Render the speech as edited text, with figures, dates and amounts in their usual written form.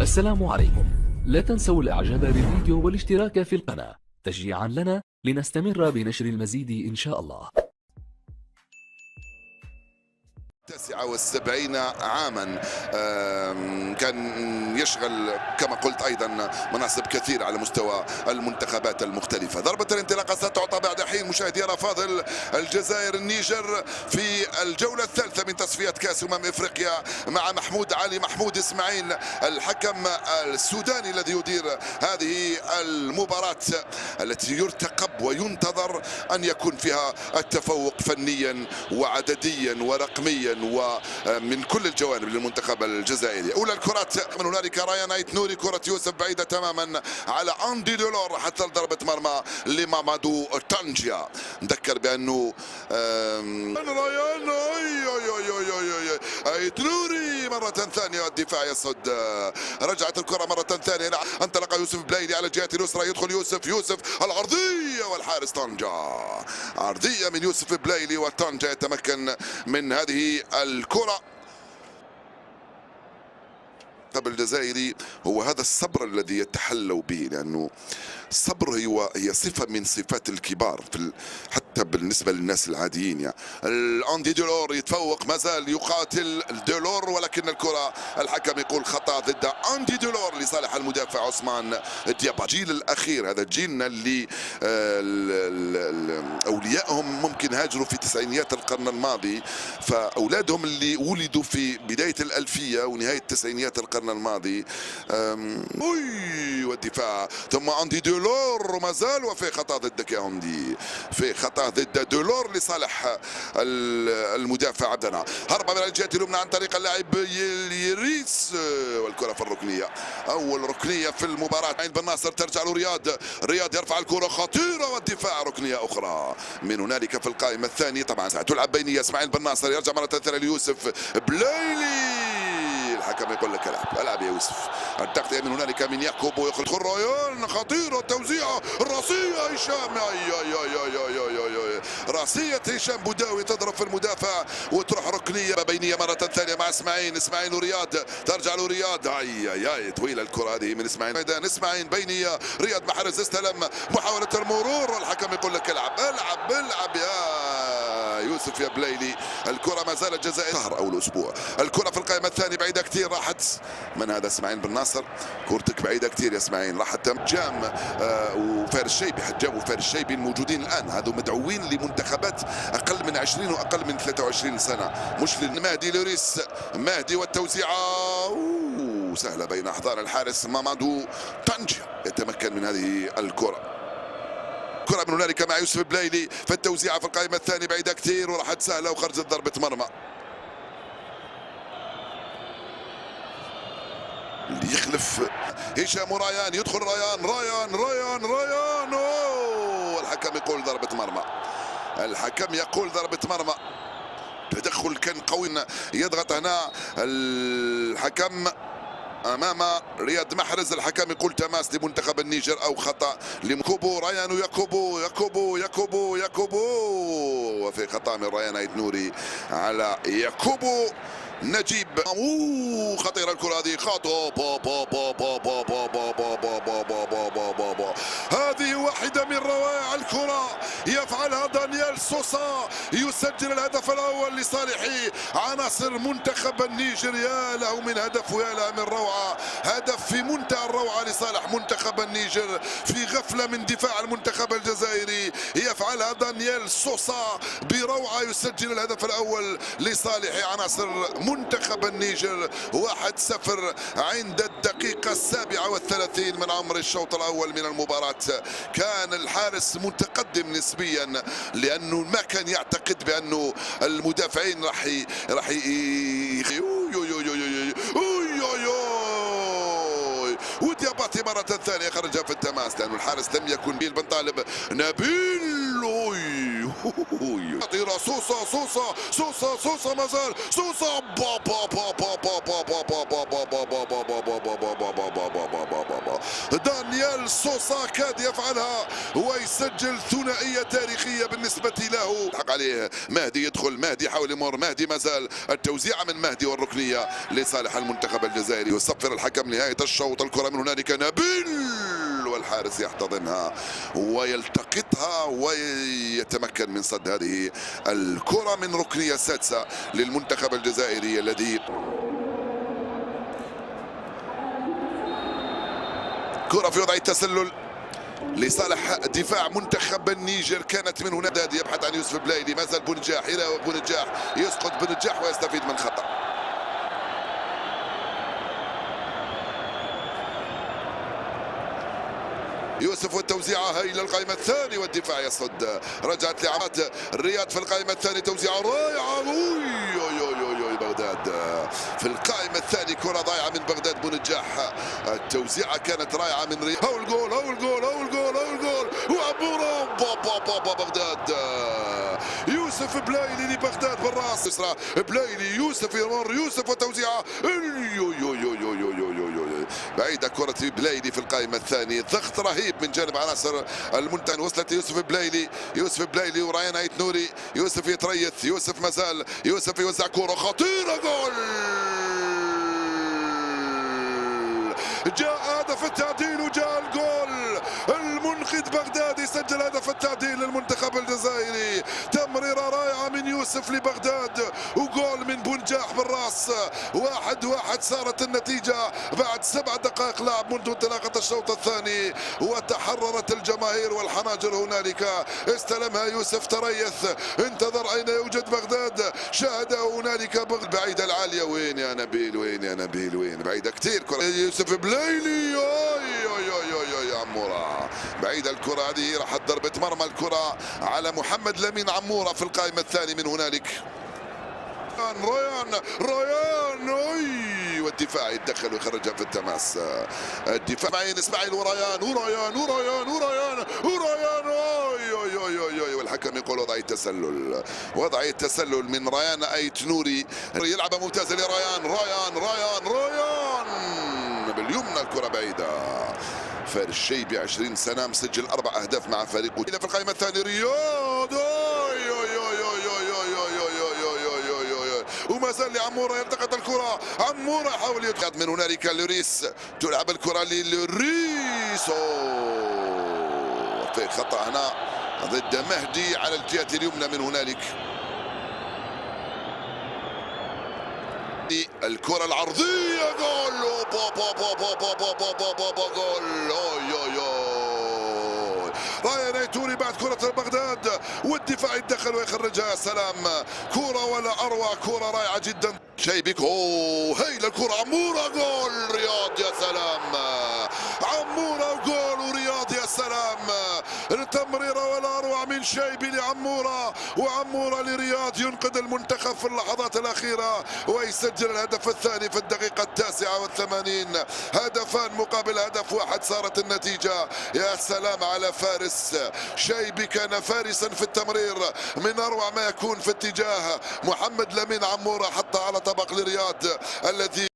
السلام عليكم. لا تنسوا الإعجاب بالفيديو والاشتراك في القناة تشجيعا لنا لنستمر بنشر المزيد إن شاء الله. 79 عاما كان يشغل كما قلت ايضا مناصب كثيره على مستوى المنتخبات المختلفه. ضربه الانطلاقه ستعطى بعد حين مشاهدينا الافاضل. الجزائر النيجر في الجوله الثالثه من تصفيات كاس افريقيا مع محمود علي محمود اسماعيل الحكم السوداني الذي يدير هذه المباراه التي يرتقب وينتظر ان يكون فيها التفوق فنيا وعدديا ورقميا ومن كل الجوانب للمنتخب الجزائري. اولى الكرات من هنالك رايان ايت نوري، كره يوسف بعيده تماما على اندي دولور حتى ضربه مرمى لمامادو تانجيا. نذكر بانه رايان ايت نوري مره ثانيه الدفاع يصد. رجعت الكره مره ثانيه، انطلق يوسف بلايلي على الجهه اليسرى، يدخل يوسف العرضيه والحارس طنجة. عرضيه من يوسف بلايلي وطنجة يتمكن من هذه الكرة. قبل الجزائري هو هذا الصبر الذي يتحلوا به، لأنه الصبر هي صفة من صفات الكبار حتى بالنسبة للناس العاديين. يعني الأندي دولور يتفوق، ما زال يقاتل دولور، ولكن الكرة الحكم يقول خطأ ضد أندي دولور لصالح المدافع عثمان ديابا. الجيل الأخير هذا جيلنا اللي أوليائهم ممكن هاجروا في تسعينيات القرن الماضي، فأولادهم اللي ولدوا في بداية الألفية ونهاية تسعينيات القرن الماضي. والدفاع ثم أندي دولور ما زال، وفي خطأ ضدك يا أندي، في خطأ ضد دولور لصالح المدافع عبدنا. هرب من الجهة اليمنى عن طريق اللاعب يريس، والكرة في الركنية، أول ركنية في المباراة. عين بن ناصر ترجع له رياض يرفع الكرة خطيرة، والدفاع ركنية أخرى من هنالك في القائمة الثانية. طبعا ستلعب بينية، اسماعيل بن ناصر يرجع مرة ثانية ليوسف بلايلي، الحكم يقول لك العب يا يوسف. التغطية من هنالك من يعقوب، يخرج رايان خطيرة، توزيعة راسية هشام، راسية هشام بوداوي تضرب في المدافع وتروح ركنية بينية مرة ثانية مع اسماعيل ورياض، ترجع له رياض، طويلة الكرة هذه من اسماعيل بينية، رياض محرز استلم، محاولة المرور، والحكم يقول لك العب يا يوسف يا بلايلي. الكرة ما زالت الجزائر شهر او الاسبوع. الكرة في القائمة الثانية بعيدة كثير، راحت من هذا اسماعيل بن ناصر، كورتك بعيدة كثير يا اسماعيل، راحت حجام وفارس الشيبي. حجام وفارس الشيبي الموجودين الان هذو مدعوين لمنتخبات اقل من 20 واقل من 23 سنة، مش للمهدي لوريس، مهدي والتوزيعة سهلة بين احضان الحارس مامادو تانجيا، يتمكن من هذه الكرة. كرة من هنالك مع يوسف بلايلي في التوزيعة في القائمة الثانية بعيدة كثير، وراحت سهلة وخرجت ضربة مرمى. اللي يخلف هشام وريان، يدخل ريان الحكم يقول ضربة مرمى، الحكم يقول ضربة مرمى. تدخل كان قوي، يضغط هنا الحكم امام رياض محرز، الحكم يقول تماس لمنتخب النيجر او خطا لكوبو. ريان ياكوبو وفي خطا من ريان ايت نوري على ياكوبو نجيب. خطيرة الكرة هذه، هذه واحدة من روائع الكرة يفعلها دانيال سوسا، يسجل الهدف الأول لصالح عناصر منتخب النيجر. يا له من هدف ويا له من روعة، هدف في منتهى الروعة لصالح منتخب النيجر في غفلة من دفاع المنتخب الجزائري، يفعلها دانيال سوسا بروعة، يسجل الهدف الأول لصالح عناصر منتخب النيجر. 1-0 عند الدقيقة 37 من عمر الشوط الأول من المباراة. كان الحارس متقدم نسبيا، لأنه ما كان يعتقد بأنه المدافعين راح ودياباتي مرة ثانية خرجها في التماس، لأنه الحارس لم يكن بن طالب نبيل خطيرة. سوسة سوسة سوسة سوسة مازال سوسة دانيال سوسة كاد يفعلها ويسجل ثنائية تاريخية بالنسبة له. حق عليه مهدي، يدخل مهدي، يحاول يمر مهدي، مازال التوزيعة من مهدي والركنية لصالح المنتخب الجزائري. يصفر الحكم نهاية الشوط. الكرة من هنالك نبيل والحارس يحتضنها ويلتقطها ويتمكن من صد هذه الكرة من ركنية سادسة للمنتخب الجزائري الذي كرة في وضع التسلل لصالح دفاع منتخب النيجر. كانت من هنا دادي يبحث عن يوسف بلايلي، ما زال بونجاح، إلى بونجاح، يسقط بونجاح ويستفيد من خطأ. يوسف والتوزيعة هاي للقائمة الثاني والدفاع يصد. رجعت لعماد الرياض في القائمة الثانية، توزيعة رائعة. بغداد في القائمة الثانية، كرة ضايعة من بغداد بونجاح. التوزيعة كانت رائعة من رياض. هو الجول هو الجول هو الجول هو الجول وعبورة بغداد. يوسف بلايلي لبغداد بالراس يسرى. بلايلي يوسف يمر، يوسف وتوزيعة بعيدة كرة بلايلي في القائمة الثانية. ضغط رهيب من جانب عناصر المنتخب. وصلت يوسف بلايلي، يوسف بلايلي وريان عيت نوري. يوسف يتريث، يوسف مازال، يوسف يوزع كرة خطيرة. جول! جاء هدف التعديل وجاء الجول. المنقذ بغداد يسجل هدف التعديل للمنتخب الجزائري. تمريرة رائعة من يوسف لبغداد وجول من بونجاح بالراس. 1-1 صارت النتيجة بعد 7 دقائق لعب منذ انطلاقة الشوط الثاني. وتحررت الجماهير والحناجر هنالك. استلمها يوسف، تريث، انتظر أين يوجد بغداد، شاهده هنالك بعيدة العالية. وين يا نبيل، وين يا نبيل، وين؟ بعيدة كثير كرة يوسف بلايلي. يا عمورة بعيدة الكرة هذه، راحت ضربة مرمى الكرة على محمد لمين عمورة في القائمة الثانية من هنالك. ريان والدفاع يتدخل ويخرجها في التماس. الدفاع معين اسماعيل وريان والحكم يقول وضعية تسلل. وضعية تسلل من ريان ايت نوري. يلعبها ممتازة لريان. ريان باليمنى، الكرة بعيدة. فارس الشيبي 20 سنة، مسجل 4 أهداف مع فريقه. في القائمة الثانية رياض. وما زال لعمورة، يلتقط الكرة، عمورة يحاول يتقدم من هنالك لوريس، تلعب الكرة للوريس. في خطأ هنا ضد مهدي على الجهة اليمنى من هنالك. الكرة العرضية جول. جول. رايان ايتوري بعد كرة بغداد والدفاع يتدخل ويخرجها. سلام، كرة ولا اروع، كرة رائعة جدا. شيبك هايلة الكرة. عمورة جول. رياض يا سلام. عمورة جول ورياض يا سلام. التمريرة ولا اروع من شيبي لعمورة، وعمورة لرياض ينقذ المنتخب في اللحظات الأخيرة ويسجل الهدف الثاني في الدقيقة 89. هدفان مقابل هدف واحد صارت النتيجة. يا سلام على فارس شيبي، كان فارسا في التمرير من أروع ما يكون في اتجاه محمد لمين عمورة، حتى على طبق لرياض الذي